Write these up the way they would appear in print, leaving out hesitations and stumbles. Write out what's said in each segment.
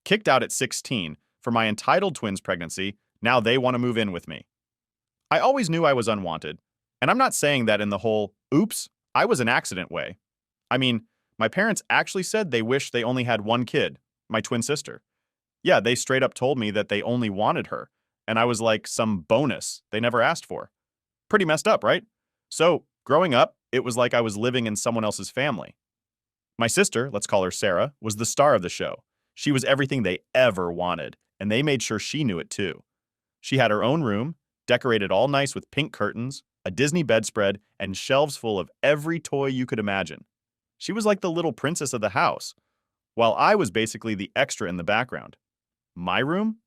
Kicked out at 16 for my entitled twins pregnancy, now they want to move in with me. I always knew I was unwanted, and I'm not saying that in the whole, oops, I was an accident way. I mean, my parents actually said they wish they only had one kid, my twin sister. Yeah, they straight up told me that they only wanted her, and I was like some bonus they never asked for. Pretty messed up, right? So, growing up, it was like I was living in someone else's family. My sister, let's call her Sarah, was the star of the show. She was everything they ever wanted, and they made sure she knew it too. She had her own room, decorated all nice with pink curtains, a Disney bedspread, and shelves full of every toy you could imagine. She was like the little princess of the house, while I was basically the extra in the background. My room?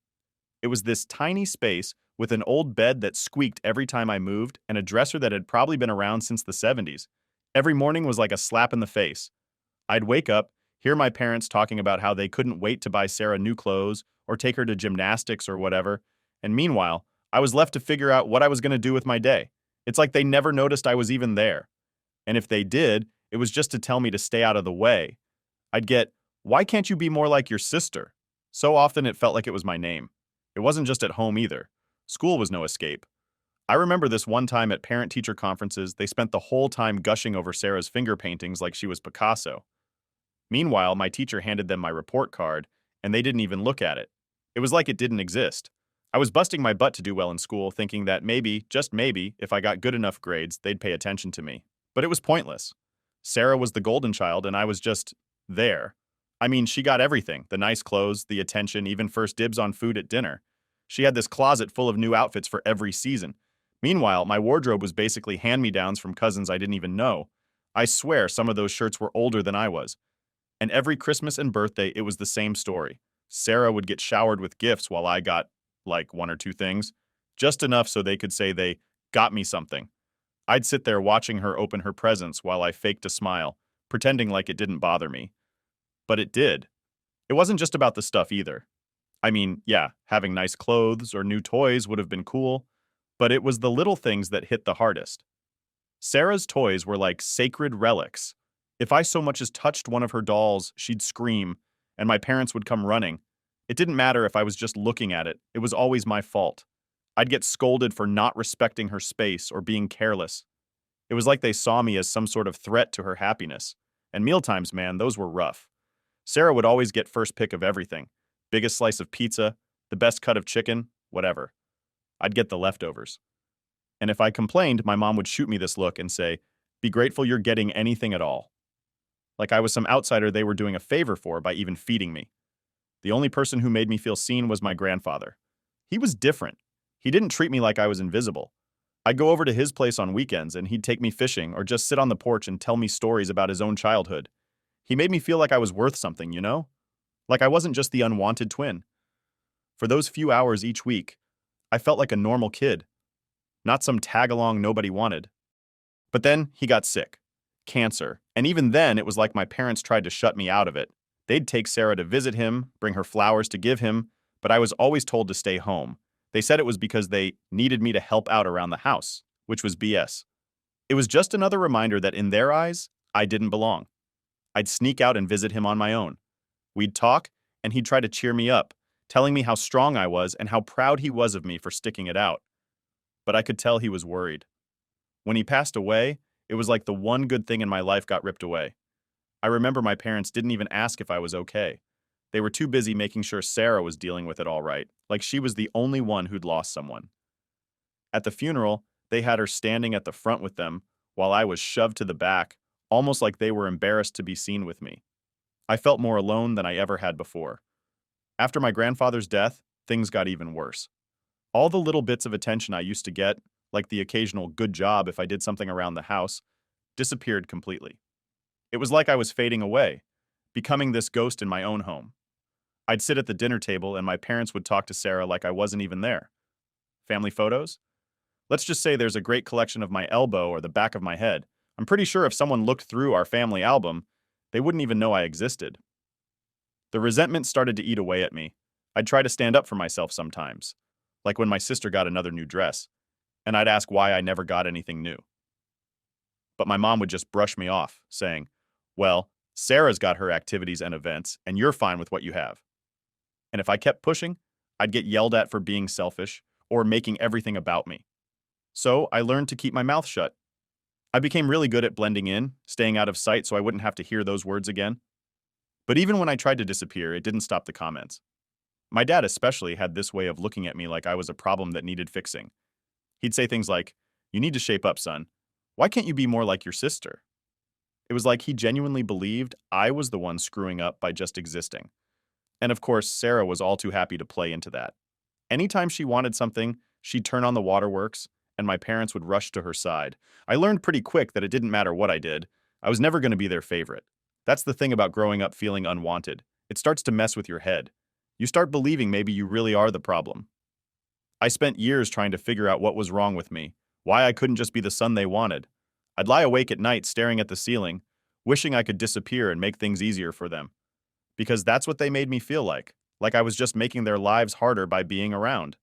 It was this tiny space with an old bed that squeaked every time I moved and a dresser that had probably been around since the 70s. Every morning was like a slap in the face. I'd wake up, hear my parents talking about how they couldn't wait to buy Sarah new clothes or take her to gymnastics or whatever, and meanwhile, I was left to figure out what I was going to do with my day. It's like they never noticed I was even there. And if they did, it was just to tell me to stay out of the way. I'd get, "Why can't you be more like your sister?" So often it felt like it was my name. It wasn't just at home either. School was no escape. I remember this one time at parent-teacher conferences, they spent the whole time gushing over Sarah's finger paintings like she was Picasso. Meanwhile, my teacher handed them my report card, and they didn't even look at it. It was like it didn't exist. I was busting my butt to do well in school, thinking that maybe, just maybe, if I got good enough grades, they'd pay attention to me. But it was pointless. Sarah was the golden child, and I was just there. I mean, she got everything, the nice clothes, the attention, even first dibs on food at dinner. She had this closet full of new outfits for every season. Meanwhile, my wardrobe was basically hand-me-downs from cousins I didn't even know. I swear some of those shirts were older than I was. And every Christmas and birthday, it was the same story. Sarah would get showered with gifts while I got, like, one or two things. Just enough so they could say they got me something. I'd sit there watching her open her presents while I faked a smile, pretending like it didn't bother me. But it did. It wasn't just about the stuff either. I mean, yeah, having nice clothes or new toys would have been cool, but it was the little things that hit the hardest. Sarah's toys were like sacred relics. If I so much as touched one of her dolls, she'd scream, and my parents would come running. It didn't matter if I was just looking at it, it was always my fault. I'd get scolded for not respecting her space or being careless. It was like they saw me as some sort of threat to her happiness. And mealtimes, man, those were rough. Sarah would always get first pick of everything. Biggest slice of pizza, the best cut of chicken, whatever. I'd get the leftovers. And if I complained, my mom would shoot me this look and say, "Be grateful you're getting anything at all." Like I was some outsider they were doing a favor for by even feeding me. The only person who made me feel seen was my grandfather. He was different. He didn't treat me like I was invisible. I'd go over to his place on weekends and he'd take me fishing or just sit on the porch and tell me stories about his own childhood. He made me feel like I was worth something, you know? Like I wasn't just the unwanted twin. For those few hours each week, I felt like a normal kid, not some tag-along nobody wanted. But then he got sick. Cancer. And even then, it was like my parents tried to shut me out of it. They'd take Sarah to visit him, bring her flowers to give him, but I was always told to stay home. They said it was because they needed me to help out around the house, which was BS. It was just another reminder that in their eyes, I didn't belong. I'd sneak out and visit him on my own. We'd talk, and he'd try to cheer me up, telling me how strong I was and how proud he was of me for sticking it out. But I could tell he was worried. When he passed away, it was like the one good thing in my life got ripped away. I remember my parents didn't even ask if I was okay. They were too busy making sure Sarah was dealing with it all right, like she was the only one who'd lost someone. At the funeral, they had her standing at the front with them, while I was shoved to the back, almost like they were embarrassed to be seen with me. I felt more alone than I ever had before. After my grandfather's death, things got even worse. All the little bits of attention I used to get, like the occasional good job if I did something around the house, disappeared completely. It was like I was fading away, becoming this ghost in my own home. I'd sit at the dinner table and my parents would talk to Sarah like I wasn't even there. Family photos? Let's just say there's a great collection of my elbow or the back of my head. I'm pretty sure if someone looked through our family album, they wouldn't even know I existed. The resentment started to eat away at me. I'd try to stand up for myself sometimes, like when my sister got another new dress, and I'd ask why I never got anything new. But my mom would just brush me off, saying, "Well, Sarah's got her activities and events, and you're fine with what you have." And if I kept pushing, I'd get yelled at for being selfish or making everything about me. So I learned to keep my mouth shut. I became really good at blending in, staying out of sight so I wouldn't have to hear those words again. But even when I tried to disappear, it didn't stop the comments. My dad especially had this way of looking at me like I was a problem that needed fixing. He'd say things like, "You need to shape up, son. Why can't you be more like your sister?" It was like he genuinely believed I was the one screwing up by just existing. And of course, Sarah was all too happy to play into that. Anytime she wanted something, she'd turn on the waterworks, and my parents would rush to her side. I learned pretty quick that it didn't matter what I did, I was never going to be their favorite. That's the thing about growing up feeling unwanted. It starts to mess with your head. You start believing maybe you really are the problem. I spent years trying to figure out what was wrong with me, why I couldn't just be the son they wanted. I'd lie awake at night staring at the ceiling, wishing I could disappear and make things easier for them. Because that's what they made me feel like I was just making their lives harder by being around.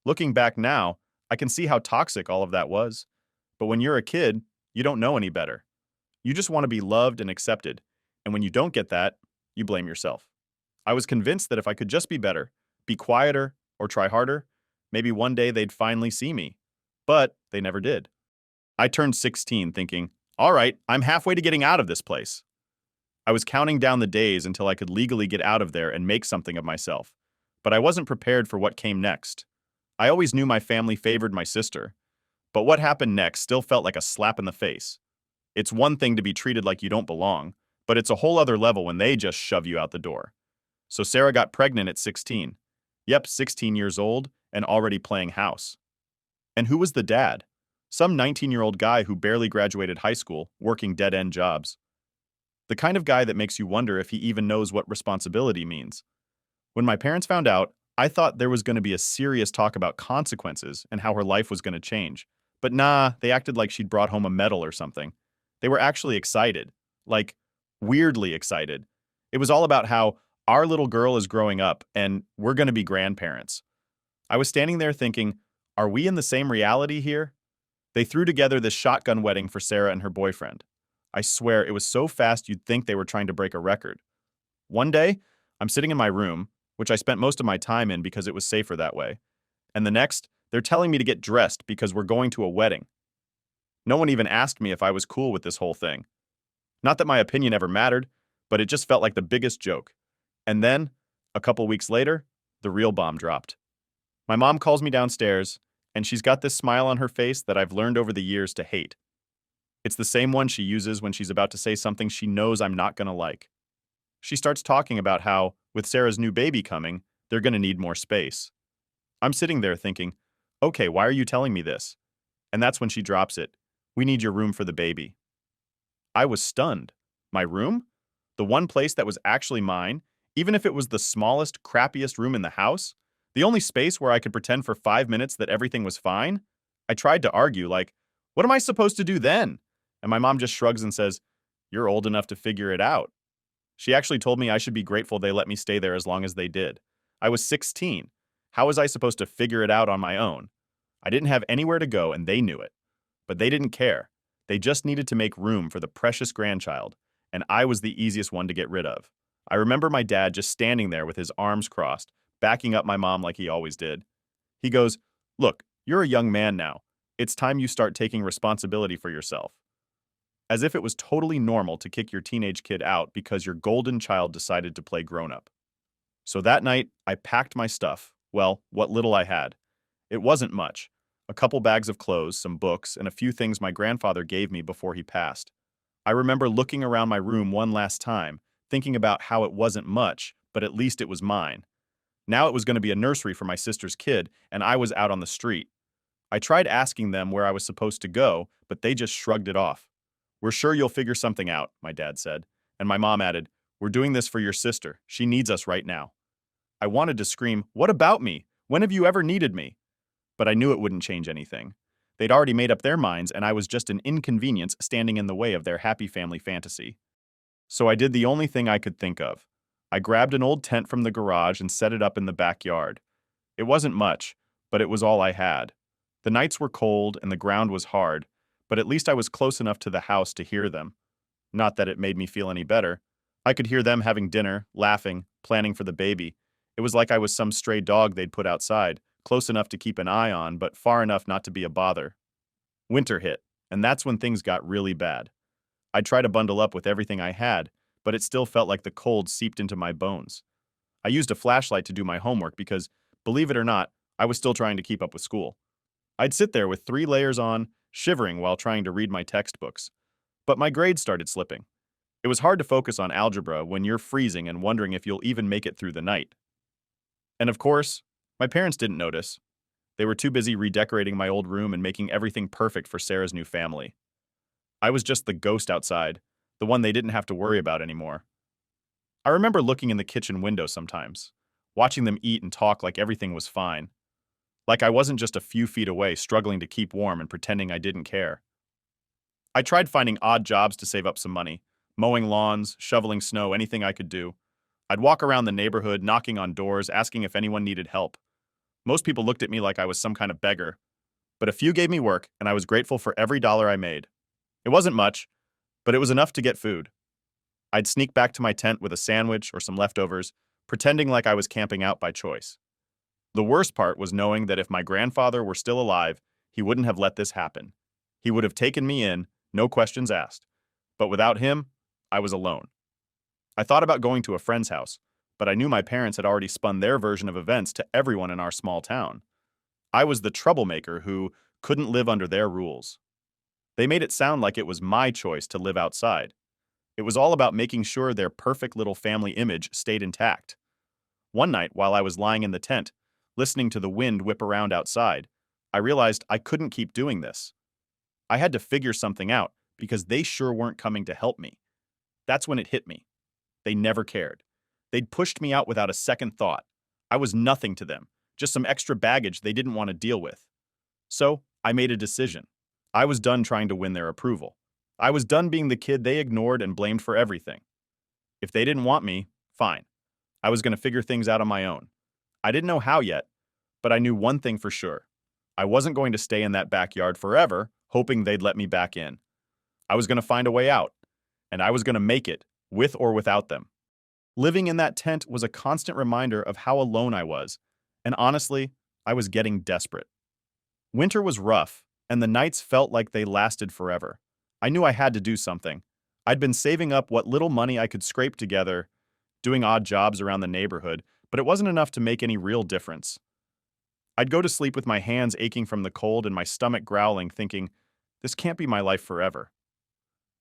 Looking back now, I can see how toxic all of that was. But when you're a kid, you don't know any better. You just want to be loved and accepted, and when you don't get that, you blame yourself. I was convinced that if I could just be better, be quieter, or try harder, maybe one day they'd finally see me. But they never did. I turned 16 thinking, all right, I'm halfway to getting out of this place. I was counting down the days until I could legally get out of there and make something of myself. But I wasn't prepared for what came next. I always knew my family favored my sister, but what happened next still felt like a slap in the face. It's one thing to be treated like you don't belong, but it's a whole other level when they just shove you out the door. So Sarah got pregnant at 16. Yep, 16 years old and already playing house. And who was the dad? Some 19-year-old guy who barely graduated high school, working dead-end jobs. The kind of guy that makes you wonder if he even knows what responsibility means. When my parents found out, I thought there was going to be a serious talk about consequences and how her life was going to change. But nah, they acted like she'd brought home a medal or something. They were actually excited. Like, weirdly excited. It was all about how our little girl is growing up and we're going to be grandparents. I was standing there thinking, are we in the same reality here? They threw together this shotgun wedding for Sarah and her boyfriend. I swear it was so fast you'd think they were trying to break a record. One day, I'm sitting in my room, which I spent most of my time in because it was safer that way. And the next, they're telling me to get dressed because we're going to a wedding. No one even asked me if I was cool with this whole thing. Not that my opinion ever mattered, but it just felt like the biggest joke. And then, a couple weeks later, the real bomb dropped. My mom calls me downstairs, and she's got this smile on her face that I've learned over the years to hate. It's the same one she uses when she's about to say something she knows I'm not going to like. She starts talking about how, with Sarah's new baby coming, they're going to need more space. I'm sitting there thinking, okay, why are you telling me this? And that's when she drops it. We need your room for the baby. I was stunned. My room? The one place that was actually mine, even if it was the smallest, crappiest room in the house? The only space where I could pretend for 5 minutes that everything was fine? I tried to argue, like, what am I supposed to do then? And my mom just shrugs and says, you're old enough to figure it out. She actually told me I should be grateful they let me stay there as long as they did. I was 16. How was I supposed to figure it out on my own? I didn't have anywhere to go, and they knew it. But they didn't care. They just needed to make room for the precious grandchild, and I was the easiest one to get rid of. I remember my dad just standing there with his arms crossed, backing up my mom like he always did. He goes, look, you're a young man now. It's time you start taking responsibility for yourself. As if it was totally normal to kick your teenage kid out because your golden child decided to play grown-up. So that night, I packed my stuff, well, what little I had. It wasn't much. A couple bags of clothes, some books, and a few things my grandfather gave me before he passed. I remember looking around my room one last time, thinking about how it wasn't much, but at least it was mine. Now it was going to be a nursery for my sister's kid, and I was out on the street. I tried asking them where I was supposed to go, but they just shrugged it off. We're sure you'll figure something out, my dad said. And my mom added, we're doing this for your sister. She needs us right now. I wanted to scream, what about me? When have you ever needed me? But I knew it wouldn't change anything. They'd already made up their minds, and I was just an inconvenience standing in the way of their happy family fantasy. So I did the only thing I could think of. I grabbed an old tent from the garage and set it up in the backyard. It wasn't much, but it was all I had. The nights were cold and the ground was hard, but at least I was close enough to the house to hear them. Not that it made me feel any better. I could hear them having dinner, laughing, planning for the baby. It was like I was some stray dog they'd put outside, close enough to keep an eye on, but far enough not to be a bother. Winter hit, and that's when things got really bad. I'd try to bundle up with everything I had, but it still felt like the cold seeped into my bones. I used a flashlight to do my homework because, believe it or not, I was still trying to keep up with school. I'd sit there with 3 layers on, shivering while trying to read my textbooks. But my grades started slipping. It was hard to focus on algebra when you're freezing and wondering if you'll even make it through the night. And of course, my parents didn't notice. They were too busy redecorating my old room and making everything perfect for Sarah's new family. I was just the ghost outside, the one they didn't have to worry about anymore. I remember looking in the kitchen window sometimes, watching them eat and talk like everything was fine. Like I wasn't just a few feet away struggling to keep warm and pretending I didn't care. I tried finding odd jobs to save up some money, mowing lawns, shoveling snow, anything I could do. I'd walk around the neighborhood, knocking on doors, asking if anyone needed help. Most people looked at me like I was some kind of beggar, but a few gave me work, and I was grateful for every dollar I made. It wasn't much, but it was enough to get food. I'd sneak back to my tent with a sandwich or some leftovers, pretending like I was camping out by choice. The worst part was knowing that if my grandfather were still alive, he wouldn't have let this happen. He would have taken me in, no questions asked. But without him, I was alone. I thought about going to a friend's house, but I knew my parents had already spun their version of events to everyone in our small town. I was the troublemaker who couldn't live under their rules. They made it sound like it was my choice to live outside. It was all about making sure their perfect little family image stayed intact. One night, while I was lying in the tent, listening to the wind whip around outside, I realized I couldn't keep doing this. I had to figure something out because they sure weren't coming to help me. That's when it hit me. They never cared. They'd pushed me out without a second thought. I was nothing to them, just some extra baggage they didn't want to deal with. So, I made a decision. I was done trying to win their approval. I was done being the kid they ignored and blamed for everything. If they didn't want me, fine. I was going to figure things out on my own. I didn't know how yet, but I knew one thing for sure. I wasn't going to stay in that backyard forever, hoping they'd let me back in. I was going to find a way out, and I was going to make it, with or without them. Living in that tent was a constant reminder of how alone I was, and honestly, I was getting desperate. Winter was rough, and the nights felt like they lasted forever. I knew I had to do something. I'd been saving up what little money I could scrape together, doing odd jobs around the neighborhood, but it wasn't enough to make any real difference. I'd go to sleep with my hands aching from the cold and my stomach growling, thinking, this can't be my life forever.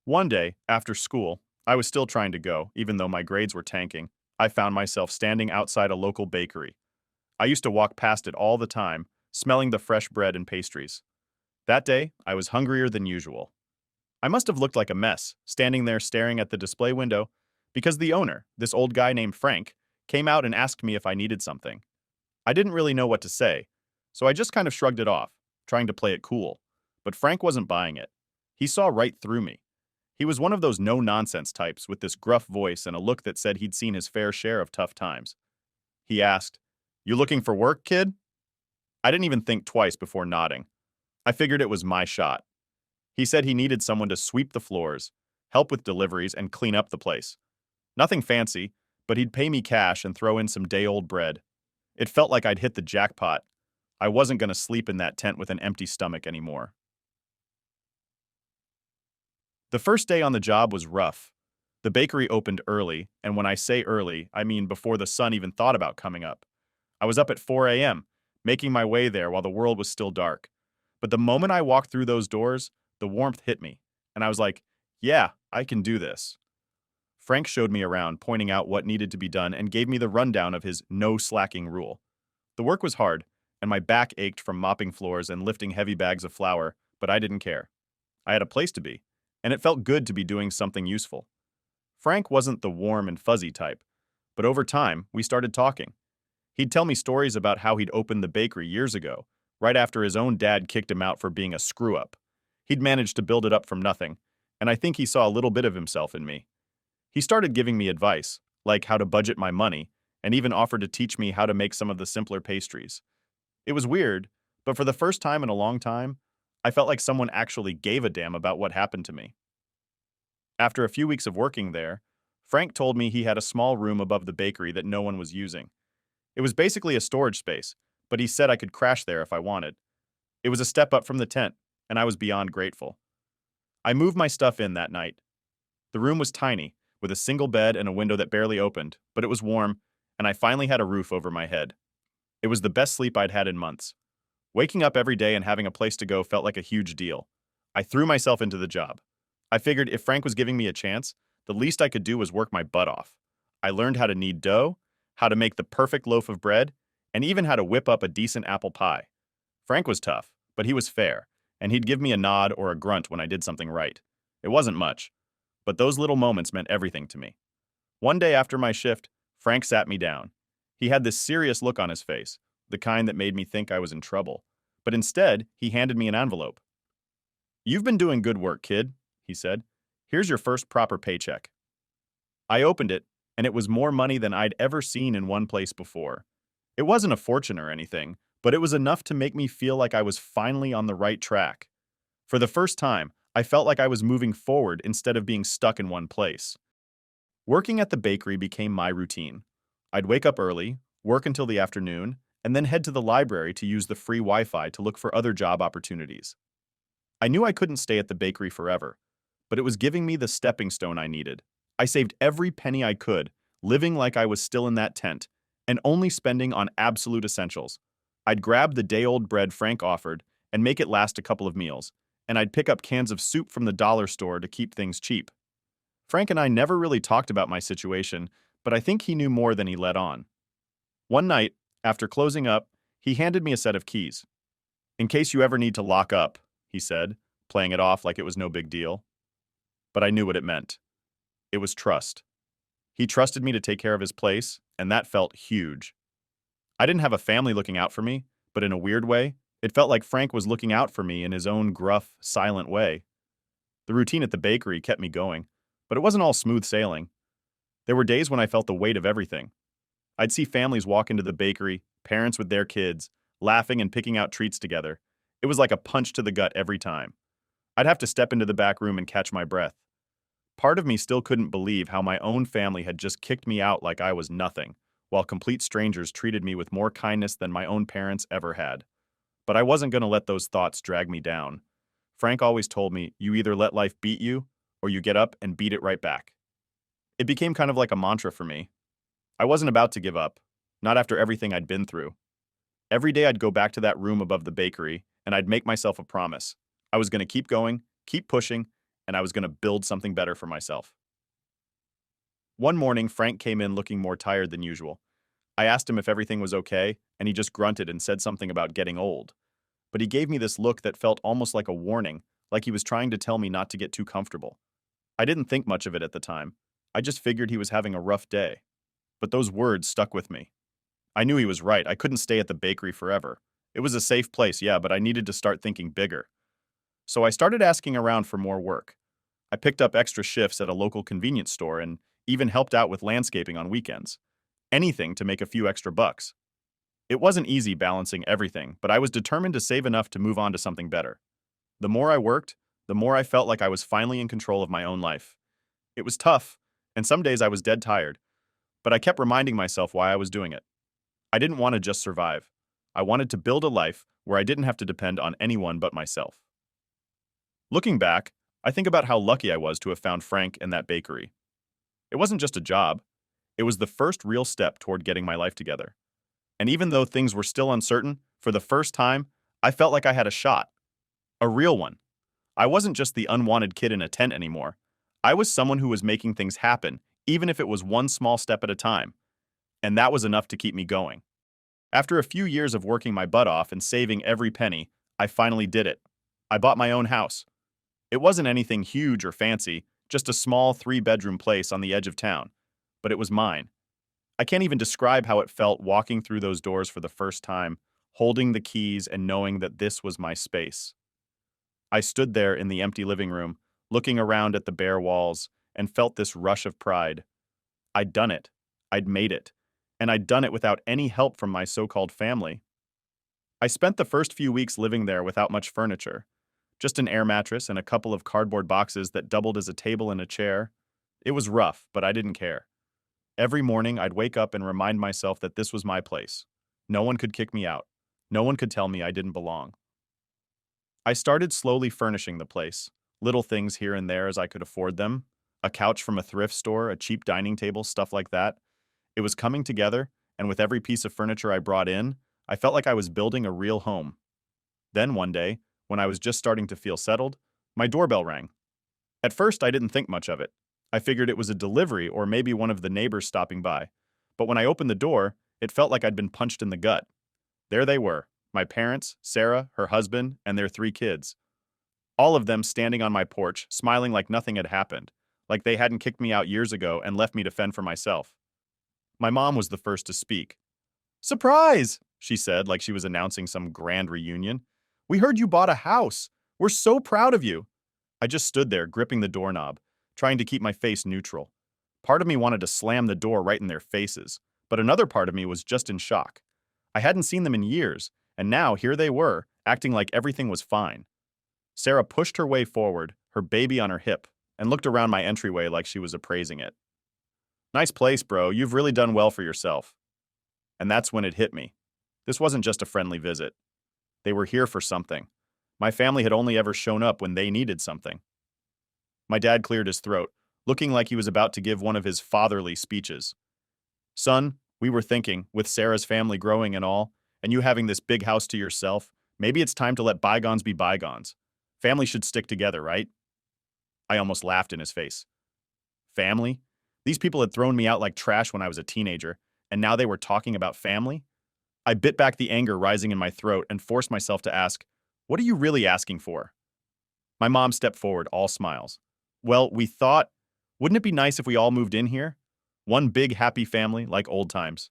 One day, after school, I was still trying to go, even though my grades were tanking. I found myself standing outside a local bakery. I used to walk past it all the time, smelling the fresh bread and pastries. That day, I was hungrier than usual. I must have looked like a mess, standing there staring at the display window, because the owner, this old guy named Frank, came out and asked me if I needed something. I didn't really know what to say, so I just kind of shrugged it off, trying to play it cool. But Frank wasn't buying it. He saw right through me. He was one of those no-nonsense types with this gruff voice and a look that said he'd seen his fair share of tough times. He asked, "You looking for work, kid?" I didn't even think twice before nodding. I figured it was my shot. He said he needed someone to sweep the floors, help with deliveries, and clean up the place. Nothing fancy, but he'd pay me cash and throw in some day-old bread. It felt like I'd hit the jackpot. I wasn't going to sleep in that tent with an empty stomach anymore. The first day on the job was rough. The bakery opened early, and when I say early, I mean before the sun even thought about coming up. I was up at 4 a.m., making my way there while the world was still dark. But the moment I walked through those doors, the warmth hit me, and I was like, yeah, I can do this. Frank showed me around, pointing out what needed to be done, and gave me the rundown of his no slacking rule. The work was hard, and my back ached from mopping floors and lifting heavy bags of flour, but I didn't care. I had a place to be, and it felt good to be doing something useful. Frank wasn't the warm and fuzzy type, but over time, we started talking. He'd tell me stories about how he'd opened the bakery years ago, right after his own dad kicked him out for being a screw-up. He'd managed to build it up from nothing, and I think he saw a little bit of himself in me. He started giving me advice, like how to budget my money, and even offered to teach me how to make some of the simpler pastries. It was weird, but for the first time in a long time, I felt like someone actually gave a damn about what happened to me. After a few weeks of working there, Frank told me he had a small room above the bakery that no one was using. It was basically a storage space, but he said I could crash there if I wanted. It was a step up from the tent, and I was beyond grateful. I moved my stuff in that night. The room was tiny, with a single bed and a window that barely opened, but it was warm, and I finally had a roof over my head. It was the best sleep I'd had in months. Waking up every day and having a place to go felt like a huge deal. I threw myself into the job. I figured if Frank was giving me a chance, the least I could do was work my butt off. I learned how to knead dough, how to make the perfect loaf of bread, and even how to whip up a decent apple pie. Frank was tough, but he was fair, and he'd give me a nod or a grunt when I did something right. It wasn't much, but those little moments meant everything to me. One day after my shift, Frank sat me down. He had this serious look on his face, the kind that made me think I was in trouble. But instead, he handed me an envelope. "You've been doing good work, kid," he said. "Here's your first proper paycheck." I opened it, and it was more money than I'd ever seen in one place before. It wasn't a fortune or anything, but it was enough to make me feel like I was finally on the right track. For the first time, I felt like I was moving forward instead of being stuck in one place. Working at the bakery became my routine. I'd wake up early, work until the afternoon, and then head to the library to use the free Wi-Fi to look for other job opportunities. I knew I couldn't stay at the bakery forever, but it was giving me the stepping stone I needed. I saved every penny I could, living like I was still in that tent, and only spending on absolute essentials. I'd grab the day-old bread Frank offered and make it last a couple of meals, and I'd pick up cans of soup from the dollar store to keep things cheap. Frank and I never really talked about my situation, but I think he knew more than he let on. One night, after closing up, he handed me a set of keys. "In case you ever need to lock up," he said, playing it off like it was no big deal. But I knew what it meant. It was trust. He trusted me to take care of his place, and that felt huge. I didn't have a family looking out for me, but in a weird way, it felt like Frank was looking out for me in his own gruff, silent way. The routine at the bakery kept me going, but it wasn't all smooth sailing. There were days when I felt the weight of everything. I'd see families walk into the bakery, parents with their kids, laughing and picking out treats together. It was like a punch to the gut every time. I'd have to step into the back room and catch my breath. Part of me still couldn't believe how my own family had just kicked me out like I was nothing, while complete strangers treated me with more kindness than my own parents ever had. But I wasn't going to let those thoughts drag me down. Frank always told me, you either let life beat you, or you get up and beat it right back. It became kind of like a mantra for me. I wasn't about to give up, not after everything I'd been through. Every day I'd go back to that room above the bakery, and I'd make myself a promise. I was going to keep going, keep pushing, and I was going to build something better for myself. One morning, Frank came in looking more tired than usual. I asked him if everything was okay, and he just grunted and said something about getting old. But he gave me this look that felt almost like a warning, like he was trying to tell me not to get too comfortable. I didn't think much of it at the time. I just figured he was having a rough day. But those words stuck with me. I knew he was right. I couldn't stay at the bakery forever. It was a safe place, yeah, but I needed to start thinking bigger. So I started asking around for more work. I picked up extra shifts at a local convenience store and even helped out with landscaping on weekends. Anything to make a few extra bucks. It wasn't easy balancing everything, but I was determined to save enough to move on to something better. The more I worked, the more I felt like I was finally in control of my own life. It was tough, and some days I was dead tired, but I kept reminding myself why I was doing it. I didn't want to just survive. I wanted to build a life where I didn't have to depend on anyone but myself. Looking back, I think about how lucky I was to have found Frank and that bakery. It wasn't just a job. It was the first real step toward getting my life together. And even though things were still uncertain, for the first time, I felt like I had a shot. A real one. I wasn't just the unwanted kid in a tent anymore. I was someone who was making things happen, even if it was one small step at a time. And that was enough to keep me going. After a few years of working my butt off and saving every penny, I finally did it. I bought my own house. It wasn't anything huge or fancy, just a small 3-bedroom place on the edge of town. But it was mine. I can't even describe how it felt walking through those doors for the first time, holding the keys and knowing that this was my space. I stood there in the empty living room, looking around at the bare walls, and felt this rush of pride. I'd done it. I'd made it. And I'd done it without any help from my so-called family. I spent the first few weeks living there without much furniture. Just an air mattress and a couple of cardboard boxes that doubled as a table and a chair. It was rough, but I didn't care. Every morning, I'd wake up and remind myself that this was my place. No one could kick me out. No one could tell me I didn't belong. I started slowly furnishing the place, little things here and there as I could afford them, a couch from a thrift store, a cheap dining table, stuff like that. It was coming together, and with every piece of furniture I brought in, I felt like I was building a real home. Then one day, when I was just starting to feel settled, my doorbell rang. At first, I didn't think much of it. I figured it was a delivery or maybe one of the neighbors stopping by. But when I opened the door, it felt like I'd been punched in the gut. There they were, my parents, Sarah, her husband, and their 3 kids. All of them standing on my porch, smiling like nothing had happened, like they hadn't kicked me out years ago and left me to fend for myself. My mom was the first to speak. "Surprise!" she said, like she was announcing some grand reunion. "We heard you bought a house. We're so proud of you." I just stood there, gripping the doorknob, trying to keep my face neutral. Part of me wanted to slam the door right in their faces, but another part of me was just in shock. I hadn't seen them in years, and now here they were, acting like everything was fine. Sarah pushed her way forward, her baby on her hip, and looked around my entryway like she was appraising it. "Nice place, bro. You've really done well for yourself." And that's when it hit me. This wasn't just a friendly visit. They were here for something. My family had only ever shown up when they needed something. My dad cleared his throat, looking like he was about to give one of his fatherly speeches. "Son, we were thinking, with Sarah's family growing and all, and you having this big house to yourself, maybe it's time to let bygones be bygones. Family should stick together, right?" I almost laughed in his face. Family? These people had thrown me out like trash when I was a teenager, and now they were talking about family? I bit back the anger rising in my throat and forced myself to ask, "What are you really asking for?" My mom stepped forward, all smiles. "Well, we thought, wouldn't it be nice if we all moved in here? One big happy family, like old times."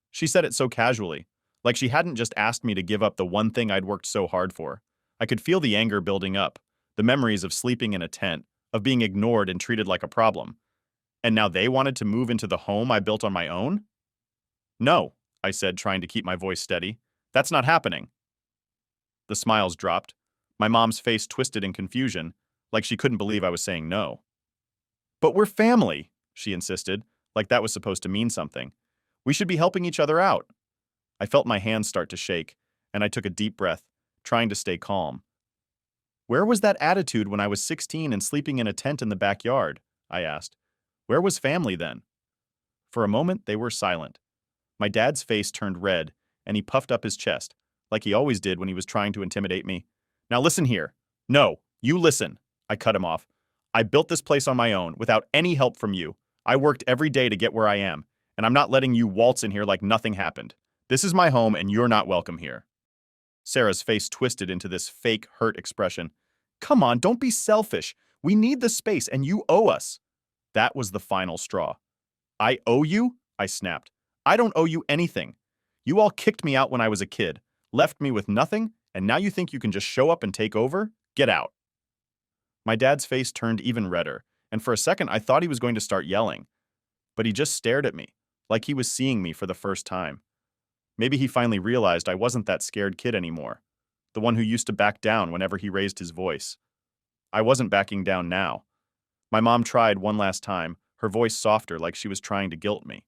She said it so casually, like she hadn't just asked me to give up the one thing I'd worked so hard for. I could feel the anger building up, the memories of sleeping in a tent, of being ignored and treated like a problem. And now they wanted to move into the home I built on my own? "No," I said, trying to keep my voice steady. "That's not happening." The smiles dropped. My mom's face twisted in confusion, like she couldn't believe I was saying no. "But we're family," she insisted, like that was supposed to mean something. "We should be helping each other out." I felt my hands start to shake, and I took a deep breath, trying to stay calm. "Where was that attitude when I was 16 and sleeping in a tent in the backyard?" I asked. "Where was family then?" For a moment, they were silent. My dad's face turned red, and he puffed up his chest, like he always did when he was trying to intimidate me. "Now listen here." "No, you listen," I cut him off. "I built this place on my own, without any help from you. I worked every day to get where I am, and I'm not letting you waltz in here like nothing happened. This is my home, and you're not welcome here." Sarah's face twisted into this fake hurt expression. "Come on, don't be selfish. We need the space, and you owe us." That was the final straw. "I owe you?" I snapped. "I don't owe you anything. You all kicked me out when I was a kid, left me with nothing, and now you think you can just show up and take over? Get out." My dad's face turned even redder, and for a second I thought he was going to start yelling. But he just stared at me, like he was seeing me for the first time. Maybe he finally realized I wasn't that scared kid anymore, the one who used to back down whenever he raised his voice. I wasn't backing down now. My mom tried one last time, her voice softer like she was trying to guilt me.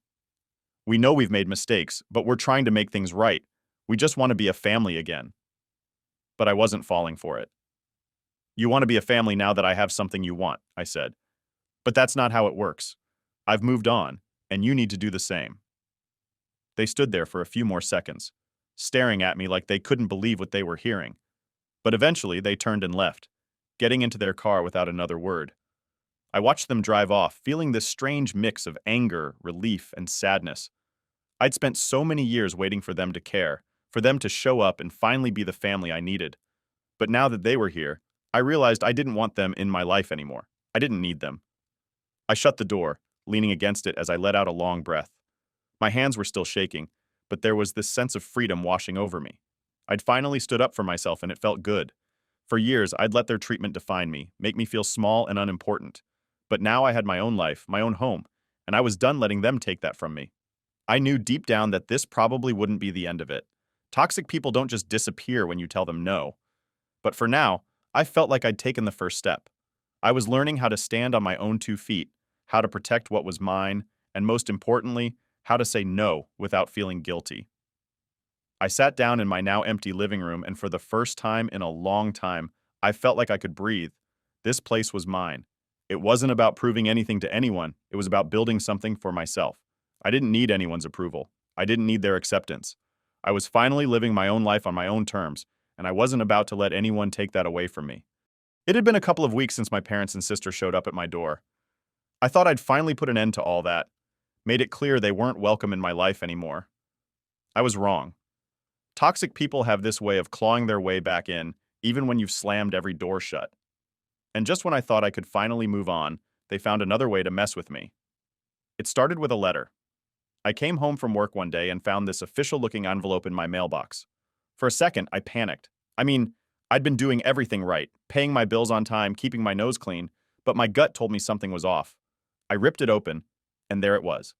"We know we've made mistakes, but we're trying to make things right. We just want to be a family again." But I wasn't falling for it. "You want to be a family now that I have something you want," I said. "But that's not how it works. I've moved on, and you need to do the same." They stood there for a few more seconds, staring at me like they couldn't believe what they were hearing. But eventually they turned and left, getting into their car without another word. I watched them drive off, feeling this strange mix of anger, relief, and sadness. I'd spent so many years waiting for them to care, for them to show up and finally be the family I needed. But now that they were here, I realized I didn't want them in my life anymore. I didn't need them. I shut the door, leaning against it as I let out a long breath. My hands were still shaking, but there was this sense of freedom washing over me. I'd finally stood up for myself and it felt good. For years, I'd let their treatment define me, make me feel small and unimportant. But now I had my own life, my own home, and I was done letting them take that from me. I knew deep down that this probably wouldn't be the end of it. Toxic people don't just disappear when you tell them no. But for now, I felt like I'd taken the first step. I was learning how to stand on my own 2 feet, how to protect what was mine, and most importantly, how to say no without feeling guilty. I sat down in my now empty living room, and for the first time in a long time, I felt like I could breathe. This place was mine. It wasn't about proving anything to anyone, it was about building something for myself. I didn't need anyone's approval. I didn't need their acceptance. I was finally living my own life on my own terms, and I wasn't about to let anyone take that away from me. It had been a couple of weeks since my parents and sister showed up at my door. I thought I'd finally put an end to all that, made it clear they weren't welcome in my life anymore. I was wrong. Toxic people have this way of clawing their way back in, even when you've slammed every door shut. And just when I thought I could finally move on, they found another way to mess with me. It started with a letter. I came home from work one day and found this official-looking envelope in my mailbox. For a second, I panicked. I mean, I'd been doing everything right, paying my bills on time, keeping my nose clean, but my gut told me something was off. I ripped it open, and there it was.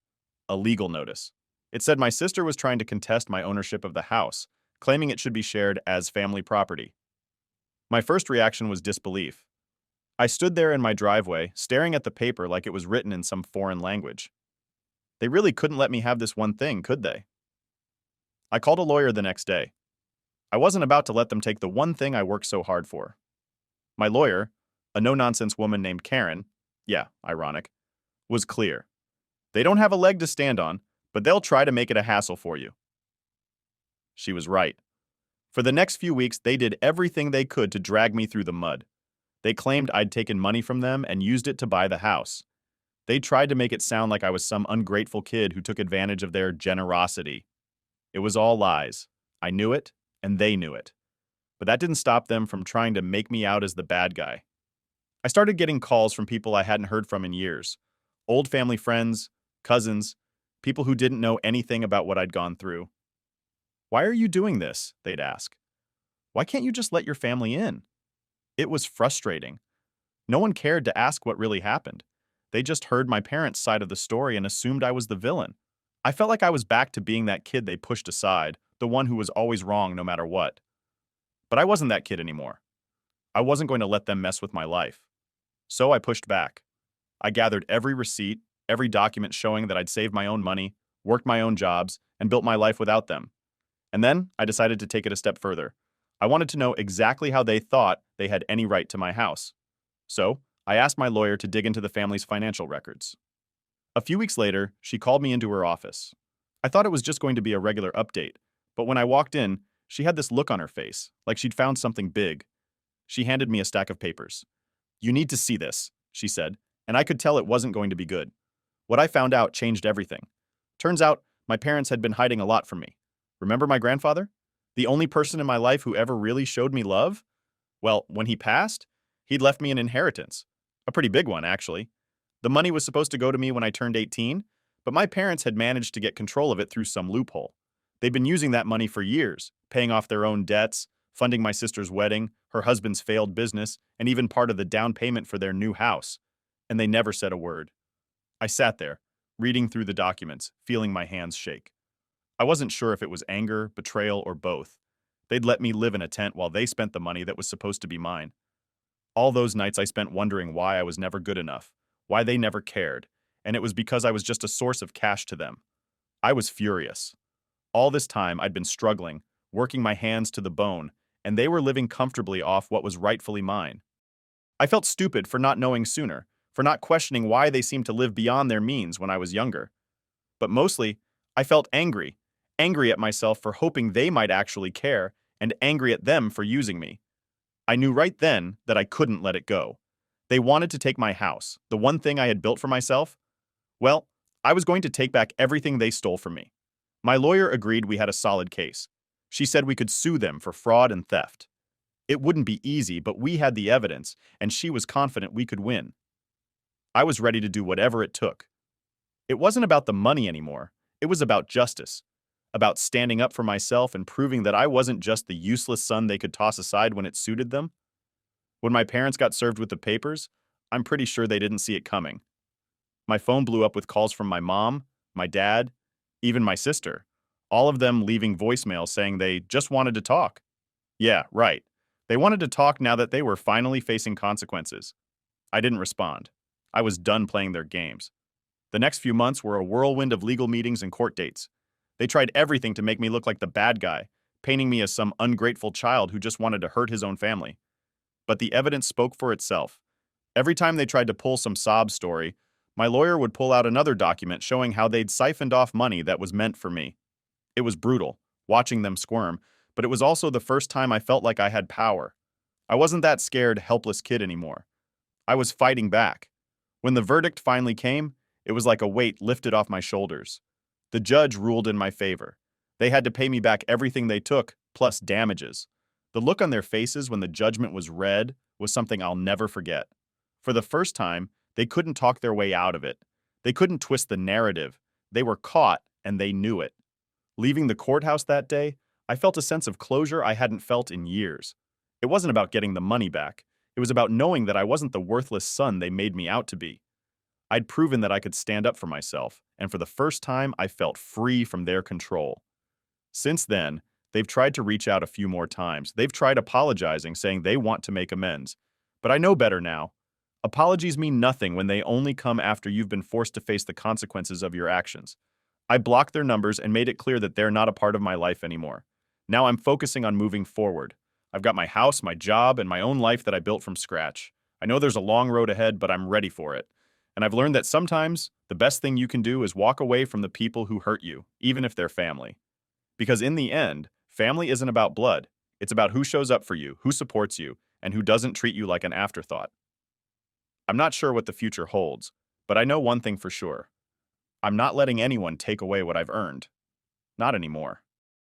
A legal notice. It said my sister was trying to contest my ownership of the house, claiming it should be shared as family property. My first reaction was disbelief. I stood there in my driveway, staring at the paper like it was written in some foreign language. They really couldn't let me have this one thing, could they? I called a lawyer the next day. I wasn't about to let them take the one thing I worked so hard for. My lawyer, a no-nonsense woman named Karen, yeah, ironic, was clear. They don't have a leg to stand on, but they'll try to make it a hassle for you. She was right. For the next few weeks, they did everything they could to drag me through the mud. They claimed I'd taken money from them and used it to buy the house. They tried to make it sound like I was some ungrateful kid who took advantage of their generosity. It was all lies. I knew it, and they knew it. But that didn't stop them from trying to make me out as the bad guy. I started getting calls from people I hadn't heard from in years. Old family friends, cousins, people who didn't know anything about what I'd gone through. "Why are you doing this?" they'd ask. "Why can't you just let your family in?" It was frustrating. No one cared to ask what really happened. They just heard my parents' side of the story and assumed I was the villain. I felt like I was back to being that kid they pushed aside, the one who was always wrong no matter what. But I wasn't that kid anymore. I wasn't going to let them mess with my life. So I pushed back. I gathered every receipt, every document showing that I'd saved my own money, worked my own jobs, and built my life without them. And then I decided to take it a step further. I wanted to know exactly how they thought they had any right to my house. So I asked my lawyer to dig into the family's financial records. A few weeks later, she called me into her office. I thought it was just going to be a regular update, but when I walked in, she had this look on her face, like she'd found something big. She handed me a stack of papers. "You need to see this," she said, and I could tell it wasn't going to be good. What I found out changed everything. Turns out, my parents had been hiding a lot from me. Remember my grandfather? The only person in my life who ever really showed me love? Well, when he passed, he'd left me an inheritance. A pretty big one, actually. The money was supposed to go to me when I turned 18, but my parents had managed to get control of it through some loophole. They'd been using that money for years, paying off their own debts, funding my sister's wedding, her husband's failed business, and even part of the down payment for their new house. And they never said a word. I sat there, reading through the documents, feeling my hands shake. I wasn't sure if it was anger, betrayal, or both. They'd let me live in a tent while they spent the money that was supposed to be mine. All those nights I spent wondering why I was never good enough, why they never cared, and it was because I was just a source of cash to them. I was furious. All this time I'd been struggling, working my hands to the bone, and they were living comfortably off what was rightfully mine. I felt stupid for not knowing sooner, for not questioning why they seemed to live beyond their means when I was younger. But mostly, I felt angry at myself for hoping they might actually care, and angry at them for using me. I knew right then that I couldn't let it go. They wanted to take my house, the one thing I had built for myself. Well, I was going to take back everything they stole from me. My lawyer agreed we had a solid case. She said we could sue them for fraud and theft. It wouldn't be easy, but we had the evidence, and she was confident we could win. I was ready to do whatever it took. It wasn't about the money anymore. It was about justice, about standing up for myself and proving that I wasn't just the useless son they could toss aside when it suited them. When my parents got served with the papers, I'm pretty sure they didn't see it coming. My phone blew up with calls from my mom, my dad, even my sister, all of them leaving voicemails saying they just wanted to talk. Yeah, right. They wanted to talk now that they were finally facing consequences. I didn't respond. I was done playing their games. The next few months were a whirlwind of legal meetings and court dates. They tried everything to make me look like the bad guy, painting me as some ungrateful child who just wanted to hurt his own family. But the evidence spoke for itself. Every time they tried to pull some sob story, my lawyer would pull out another document showing how they'd siphoned off money that was meant for me. It was brutal, watching them squirm, but it was also the first time I felt like I had power. I wasn't that scared, helpless kid anymore. I was fighting back. When the verdict finally came, it was like a weight lifted off my shoulders. The judge ruled in my favor. They had to pay me back everything they took, plus damages. The look on their faces when the judgment was read was something I'll never forget. For the first time, they couldn't talk their way out of it. They couldn't twist the narrative. They were caught, and they knew it. Leaving the courthouse that day, I felt a sense of closure I hadn't felt in years. It wasn't about getting the money back. It was about knowing that I wasn't the worthless son they made me out to be. I'd proven that I could stand up for myself, and for the first time, I felt free from their control. Since then, they've tried to reach out a few more times. They've tried apologizing, saying they want to make amends. But I know better now. Apologies mean nothing when they only come after you've been forced to face the consequences of your actions. I blocked their numbers and made it clear that they're not a part of my life anymore. Now I'm focusing on moving forward. I've got my house, my job, and my own life that I built from scratch. I know there's a long road ahead, but I'm ready for it. And I've learned that sometimes the best thing you can do is walk away from the people who hurt you, even if they're family. Because in the end, family isn't about blood. It's about who shows up for you, who supports you, and who doesn't treat you like an afterthought. I'm not sure what the future holds, but I know one thing for sure. I'm not letting anyone take away what I've earned. Not anymore.